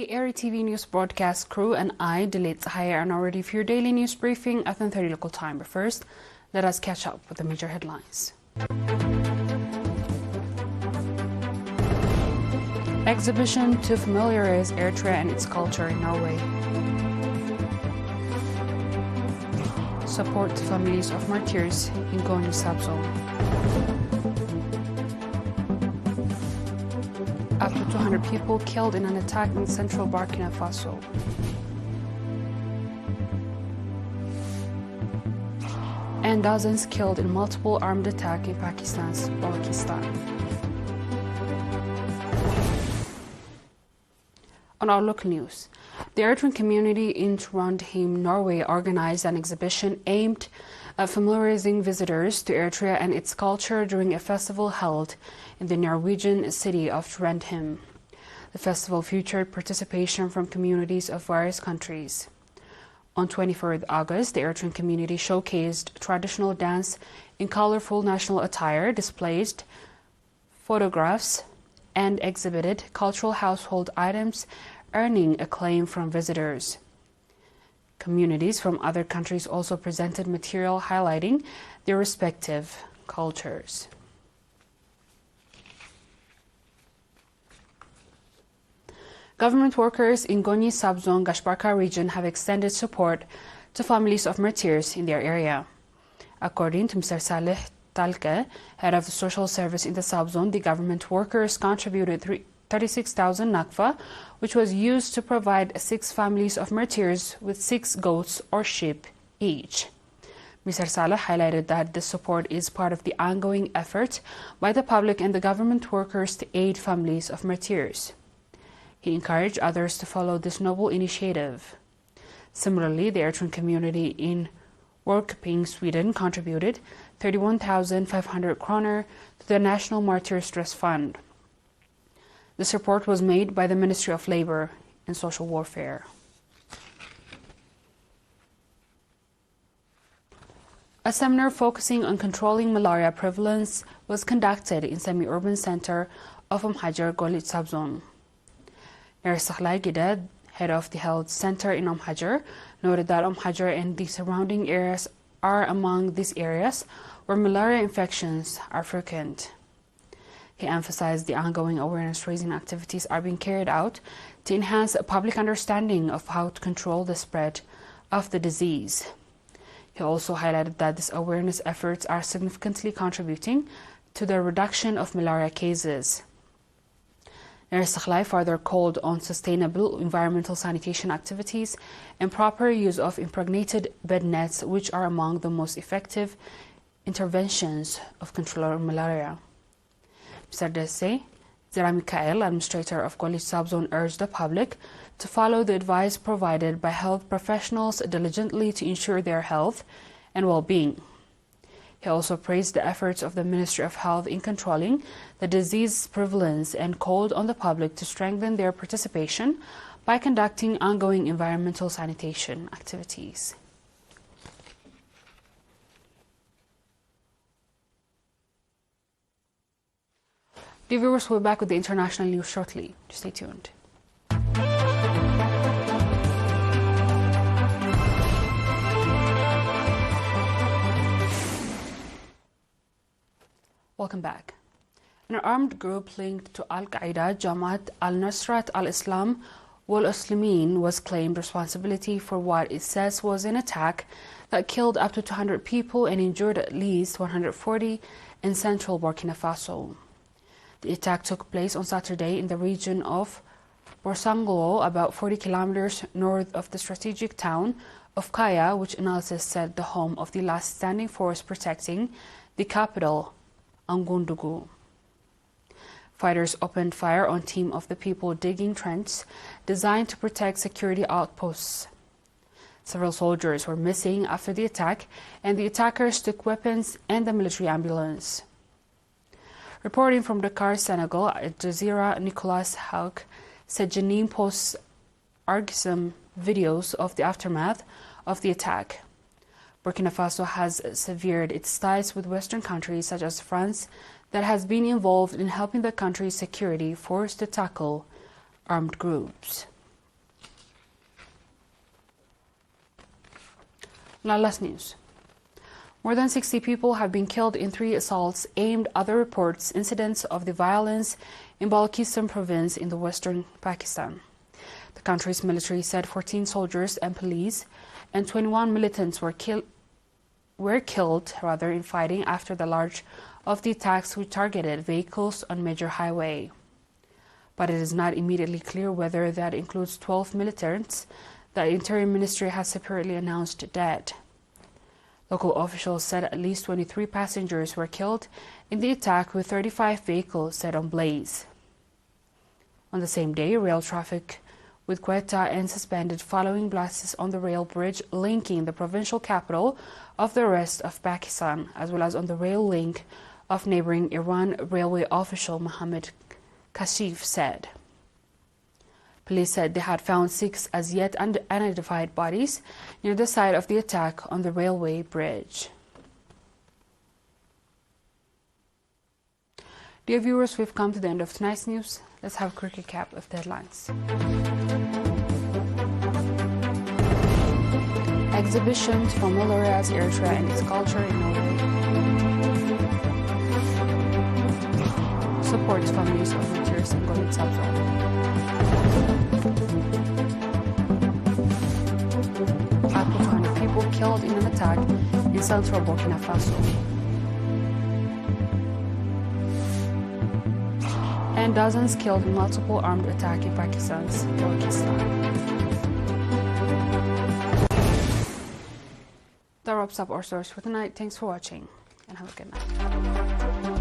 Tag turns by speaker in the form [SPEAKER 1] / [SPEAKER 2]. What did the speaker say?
[SPEAKER 1] The ERi-TV news broadcast crew and I, Delit Sahaya, are now ready for your daily news briefing at 10:30 local time. But first, let us catch up with the major headlines. Exhibition to familiarize Eritrea and its culture in Norway. Support to families of martyrs in Goni subzone. Up to 200 people killed in an attack in central Burkina Faso. And dozens killed in multiple armed attack in Pakistan's Balochistan. On our local news, the Eritrean community in Trondheim, Norway organized an exhibition aimed at familiarizing visitors to Eritrea and its culture during a festival held in the Norwegian city of Trondheim. The festival featured participation from communities of various countries. On 24th August, the Eritrean community showcased traditional dance in colorful national attire, displayed photographs, and exhibited cultural household items, earning acclaim from visitors. Communities from other countries also presented material highlighting their respective cultures. Government workers in Goni subzone Gashbarka region have extended support to families of martyrs in their area. According to Mr. Saleh Talke, head of the social service in the subzone, the government workers contributed 36,000 nakfa, which was used to provide 6 families of martyrs with 6 goats or sheep each. Mr. Saleh highlighted that this support is part of the ongoing effort by the public and the government workers to aid families of martyrs. He encouraged others to follow this noble initiative. Similarly, the Eritrean community in Worköping, Sweden contributed 31,500 kroner to the National Martyrs Trust Fund. This report was made by the Ministry of Labor and Social Warfare. A seminar focusing on controlling malaria prevalence was conducted in semi-urban center of Hajar Golit subzone. Erisakhlai Gidad, head of the health center in Hajar, noted that Hajar and the surrounding areas are among these areas where malaria infections are frequent. He emphasized the ongoing awareness-raising activities are being carried out to enhance a public understanding of how to control the spread of the disease. He also highlighted that these awareness efforts are significantly contributing to the reduction of malaria cases. Erisakhlai further called on sustainable environmental sanitation activities and proper use of impregnated bed nets, which are among the most effective interventions of controlling malaria. Mr. Dese Zeramikael, administrator of Golit subzone, urged the public to follow the advice provided by health professionals diligently to ensure their health and well-being. He also praised the efforts of the Ministry of Health in controlling the disease prevalence and called on the public to strengthen their participation by conducting ongoing environmental sanitation activities. The viewers will be back with the international news shortly. Stay tuned. Welcome back. An armed group linked to Al-Qaeda, Jamaat al-Nusrat al-Islam wal-Muslimin, was claimed responsibility for what it says was an attack that killed up to 200 people and injured at least 140 in central Burkina Faso. The attack took place on Saturday in the region of Borsangolo, about 40 kilometers north of the strategic town of Kaya, which analysis said the home of the last standing force protecting the capital, Angundugu. Fighters opened fire on team of the people digging trenches designed to protect security outposts. Several soldiers were missing after the attack, and the attackers took weapons and the military ambulance. Reporting from Dakar, Senegal, Al Jazeera Nicolas Hauk said Jenin posts argsome videos of the aftermath of the attack. Burkina Faso has severed its ties with Western countries such as France that has been involved in helping the country's security force to tackle armed groups. Now, last news. More than 60 people have been killed in 3 assaults aimed at the reports incidents of the violence in Balochistan province in the western Pakistan. The country's military said 14 soldiers and police and 21 militants were killed in fighting after the large of the attacks which targeted vehicles on major highway. But it is not immediately clear whether that includes 12 militants that the Interior Ministry has separately announced dead. Local officials said at least 23 passengers were killed in the attack, with 35 vehicles set on blaze. On the same day, rail traffic with Quetta and suspended following blasts on the rail bridge linking the provincial capital of the rest of Pakistan, as well as on the rail link of neighboring Iran, railway official Mohammed Kashif said. Police said they had found 6 as yet unidentified bodies near the site of the attack on the railway bridge. Dear viewers, we've come to the end of tonight's news. Let's have a quick recap of the headlines. Exhibitions for Malaria's Eritrea and its culture in Norway. Supports families of martyrs in Golitsabzon. 500 people killed in an attack in central Burkina Faso. And dozens killed in multiple armed attack in Pakistan's Balochistan. That wraps up our stories for tonight. Thanks for watching and have a good night.